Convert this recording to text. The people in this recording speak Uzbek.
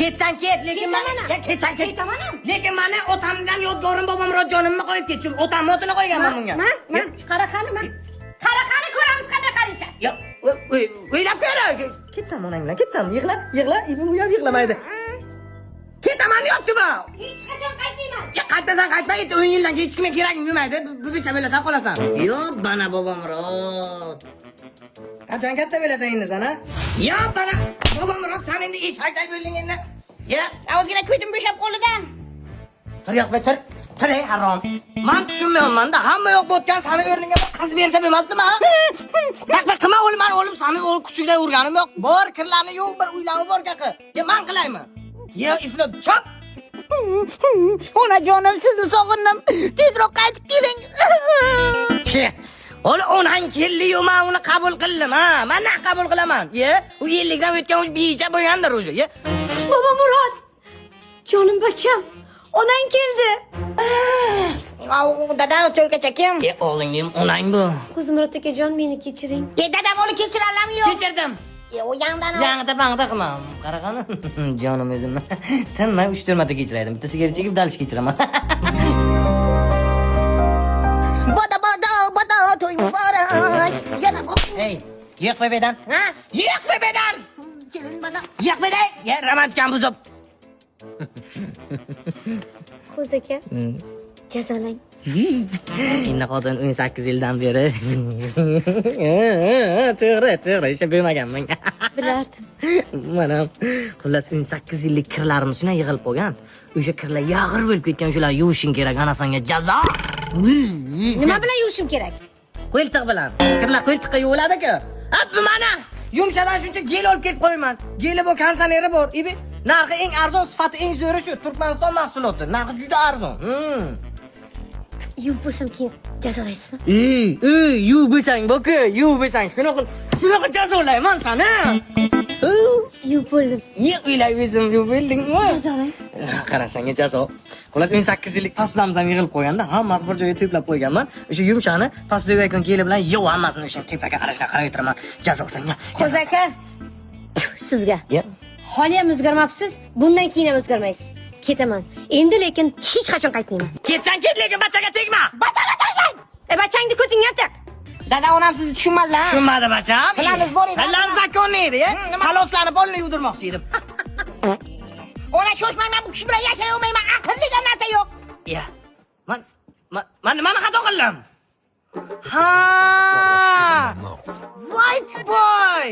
Ketsan ket, lekin Ketaman. ketsan ket. Ketaman. Lekin meni otamdan yodgorim bobomurod jonimni qo'yib ketdi. Otam otini qo'yganman bunga. Qara qani, qara ko'ramiz qanday qaraysan. Yo'q, o'ylab ko'ra. Ketsam onang bilan, ketsam. Yig'la, ibn uyab yig'lamaydi. Ketaman yotdi-ku. Hech qachon qaytmayman. Ya qaytasan, qaytma, 10 yildan hech kimga keraging bo'lmaydi. Bu bicha bo'lasan qolasan. Yo'q, bana bobomurod. Qachon katta bo'lasan endi sana? Yo'q, bana bobomurod, sen endi ish hayday bo'lding endi. Ya, Ozgina ko'zim bo'shab qoldi-da. Tur yo'q, tur harom. Men tushunmayman-da, hamma yo'q bo'tgan seni o'rningga bir qiz bersa bo'lmasdimi, ha? Baq, qilma o'lim, seni o'l kuchukdan urganim yo'q. Bor, kirlarni yo'q, bir uylanib bor qaqi. Ya men qilaymi? Ya iflot chop. Ona jonim, sizni sog'indim. Tezroq qaytib keling. Ola onang keldi-yu, men uni qabul qildim, ha. Men naq qabul qilaman. Ye, u yillikdan o'tgan o'sha biyicha bo'lgandir o'sha, ye. Bobomurod. Jonim bacham. Onang keldi. Dadam o'tirgacha kim? O'g'lingning onang bu. Quzimurod akajon, meni kechiring. Dadam uni kechirarlarmi yo'q? Kechirdim. O yangidan Yangida bangda qilmam. Qaragani. Jonim o'zim. Tinmay 3-4 marta kechiraydim. Bitta sigaret chekib dalish kechiraman. Boda to'y muborak. Yana Hey, yiq bebedan. Ha? Yiq bebedan. Kelin mana. Yiq beday. Ya romantikam buzib. Qo'z aka. Jazolang. Endi xotin 18 yildan beri. To'g'ri, isha bo'lmaganman. Bilardim. Mana xullas 18 yillik kirlarimiz shuna yig'ilib qolgan. O'sha kirlar yag'ir bo'lib ketgan, o'shalar yuvishing kerak, ana senga jazo. Nima bilan yuvishim kerak? Qo'ltiq bilan. Kirlar qo'ltiqqa yuviladi-ku. Bu mana yumshadan shuncha gel olib kelib qo'yaman. Geli bor, konditsioneri bor. Ibi narxi eng arzon, sifati eng zo'ri shu. Turkmaniston mahsuloti. Narxi juda arzon. Yuvib bo'lsam keyin jazolaysizmi? Yuvib bo'lsang, boku, yuvib bo'lsang, shunaqa jazolayman seni. Yuvib bo'ldim. Yiq o'ylay o'zim, yuvib bo'ldingmi? Jazolang. Qarasanga jazo. Xullas 18 yillik pastlarimiz ham yig'ilib qo'yganda, hammasi bir joyga to'plab qo'yganman. O'sha yumshani pastda yuvayotgan keli bilan yo'q hammasini o'sha tepaga qarashga qaraytiraman. Jazo senga. Qo'z aka. Sizga. Ya. Hali ham o'zgarmabsiz, bundan keyin ham o'zgarmaysiz. Ketaman. Endi lekin hech qachon qaytmayman. Ketsan ket, lekin bachaga tegma. Bachaga tegmang. Bachangni ko'tingga tiq. Dada onam sizni tushunmadilar. Tushunmadi bacham. Qilamiz bor edi. Qilamiz zakonni edi, haloslarni bolni yuvdirmoqchi edim. Ona shoshmang, men bu kishi bilan yashay olmayman. Aql degan narsa yo'q. Ya. Men nimani xato qildim? Ha! White boy.